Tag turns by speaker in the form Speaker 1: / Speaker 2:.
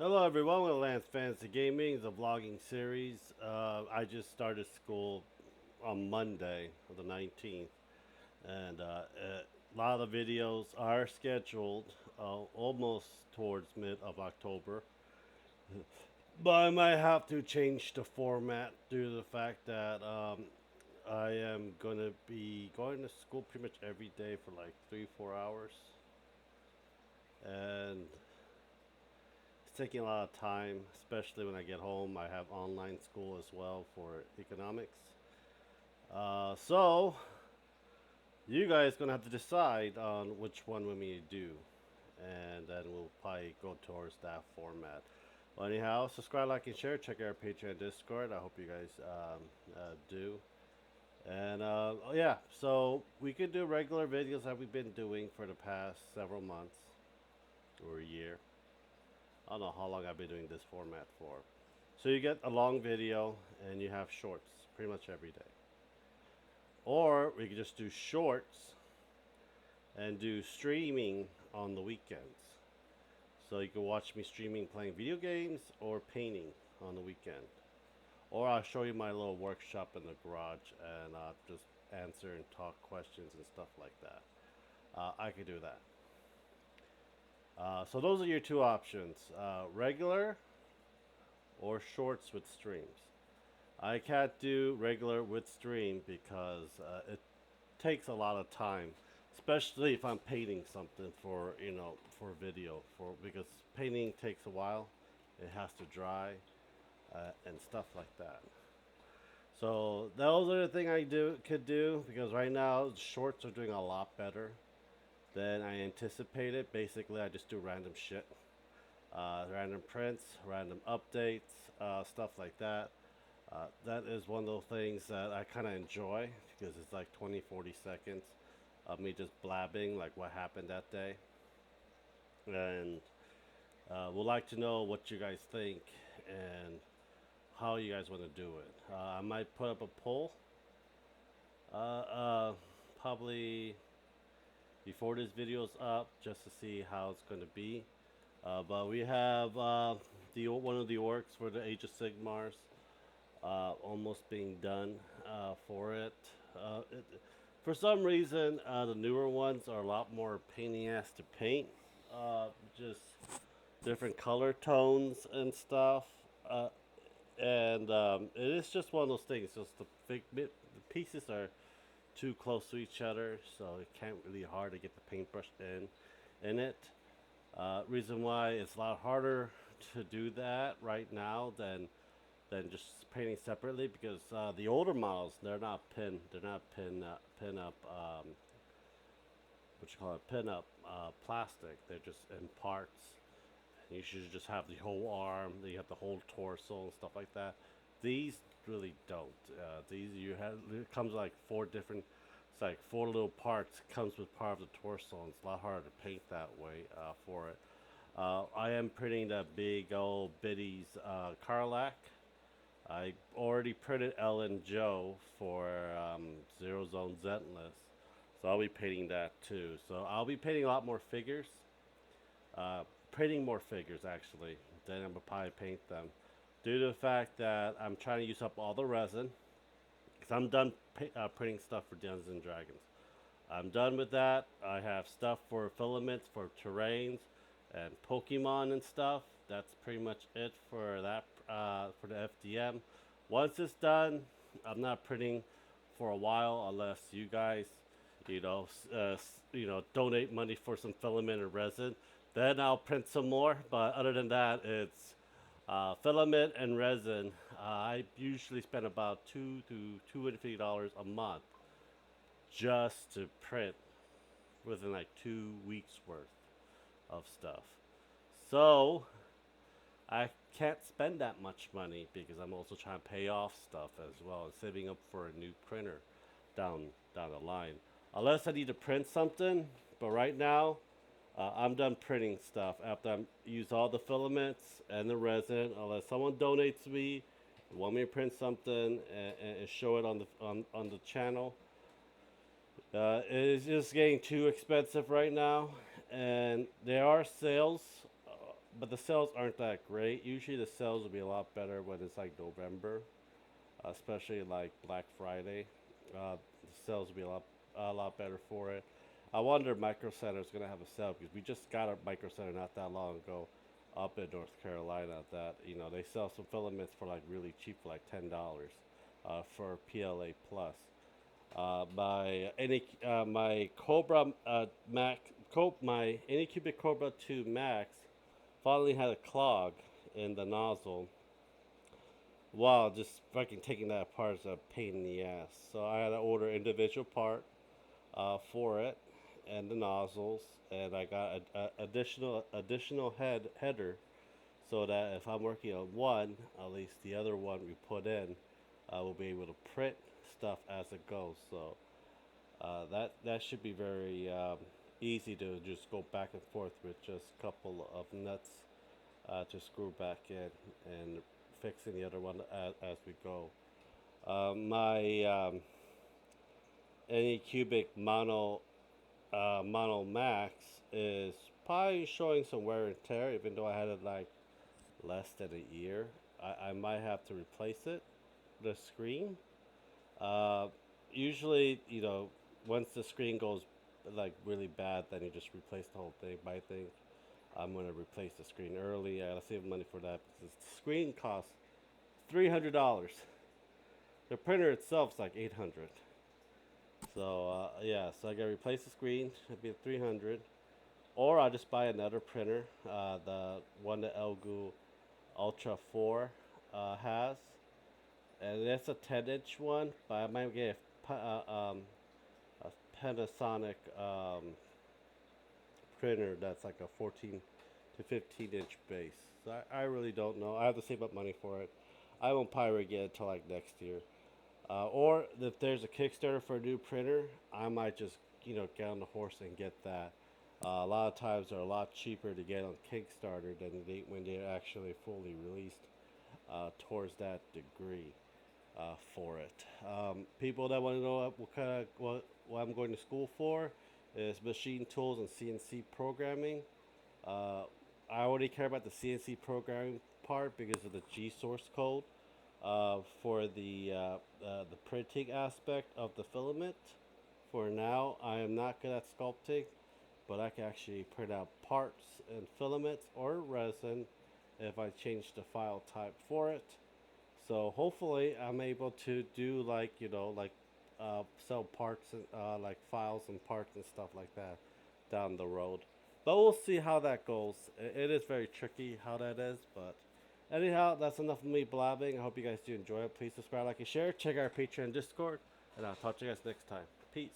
Speaker 1: Hello everyone, welcome to Lance Fantasy Gaming, the vlogging series. I just started school on Monday, the 19th, and a lot of the videos are scheduled almost towards mid of October. But I might have to change the format due to the fact that I am going to be going to school pretty much every day for like 3 4 hours. And it's taking a lot of time, especially when I get home. I have online school as well for economics. So you guys gonna have to decide on which one we need to do, and then we'll probably go towards that format. Well, anyhow, subscribe, like, and share. Check out our Patreon, Discord. I hope you guys do. And oh, yeah, so we could do regular videos that we've been doing for the past several months or a year. I don't know how long I've been doing this format for. So you get a long video and you have shorts pretty much every day. Or we could just do shorts and do streaming on the weekends. So you can watch me streaming playing video games or painting on the weekend. Or I'll show you my little workshop in the garage and just answer and talk questions and stuff like that. I could do that. So those are your two options, regular or shorts with streams. I can't do regular with stream because it takes a lot of time, especially if I'm painting something for for video for because painting takes a while. It has to dry and stuff like that. So those are the thing I could do because right now shorts are doing a lot better than I anticipated. Basically, I just do random shit, random prints, random updates, stuff like that. That is one of those things that I kind of enjoy because it's like 20, 40 seconds of me just blabbing like what happened that day. And would like to know what you guys think and how you guys want to do it. I might put up a poll, uh, uh, probably before this video's up, just to see how it's going to be. But we have the one of the orcs for the Age of Sigmars almost being done for it. It. For some reason, the newer ones are a lot more pain in the ass to paint. Just different color tones and stuff. And it is just one of those things. Just the pieces are too close to each other, so it can't really hard to get the paintbrush in it. Reason why it's a lot harder to do that right now than just painting separately because the older models they're not pin up what you call it pin up plastic. They're just in parts. You should just have the whole arm. You have the whole torso and stuff like that. These really don't. These you have it comes like four different. It's like four little parts. Comes with part of the torso. And it's a lot harder to paint that way for it. I am printing that big old Biddy's Carlac. I already printed Ellen Joe for Zero Zone Zentless, so I'll be painting that too. So I'll be painting a lot more figures, uh, printing more figures actually. Then I'm gonna probably paint them, due to the fact that I'm trying to use up all the resin. Cause I'm done printing stuff for Dungeons and Dragons. I'm done with that. I have stuff for filaments for terrains and Pokemon and stuff. That's pretty much it for that for the FDM. Once it's done, I'm not printing for a while unless you guys, donate money for some filament or resin. Then I'll print some more. But other than that, it's filament and resin. I usually spend about $200 to $250 a month just to print within like 2 weeks worth of stuff. So I can't spend that much money because I'm also trying to pay off stuff as well and saving up for a new printer down down the line. Unless I need to print something, but right now I'm done printing stuff after I use all the filaments and the resin. Unless someone donates me, want me to print something and show it on the channel. It is just getting too expensive right now, and there are sales but the sales aren't that great. Usually the sales will be a lot better when it's like November, especially like Black Friday. The sales will be a lot better for it. I wonder if Micro Center is gonna have a sale because we just got a Micro Center not that long ago, up in North Carolina. That they sell some filaments for like really cheap, for like $10, for PLA plus. My Cobra my Anycubic Cobra 2 Max finally had a clog in the nozzle. Wow, just fucking taking that apart is a pain in the ass. So I had to order individual part for it and the nozzles, and I got a additional header so that if I'm working on one, at least the other one we put in, will be able to print stuff as it goes. So that should be very easy to just go back and forth with just a couple of nuts to screw back in and fixing the other one as we go. My Anycubic Mono Max is probably showing some wear and tear, even though I had it like less than a year. I might have to replace it, the screen. Uh, Usually, once the screen goes like really bad, then you just replace the whole thing. But I think I'm gonna replace the screen early. I gotta save money for that because the screen costs $300. The printer itself is like 800. So yeah, so I gotta replace the screen. It'd be 300, or I'll just buy another printer. The one that Elgu Ultra 4 has, and that's a 10-inch one. But I might get a Panasonic printer that's like a 14 to 15-inch base. So I really don't know. I have to save up money for it. I won't probably get it until like next year. Or if there's a Kickstarter for a new printer, I might just get on the horse and get that. A lot of times they're a lot cheaper to get on Kickstarter than when they're actually fully released towards that degree for it. People that want to know what I'm going to school for is machine tools and CNC programming. Uh, I already care about the CNC programming part because of the G source code for the printing aspect of the filament. For now, I am not good at sculpting, but I can actually print out parts and filaments or resin if I change the file type for it. So hopefully I'm able to do sell parts and like files and parts and stuff like that down the road. But we'll see how that goes. It is very tricky how that is, but anyhow, that's enough of me blabbing. I hope you guys do enjoy it. Please subscribe, like, and share. Check out our Patreon and Discord, and I'll talk to you guys next time. Peace.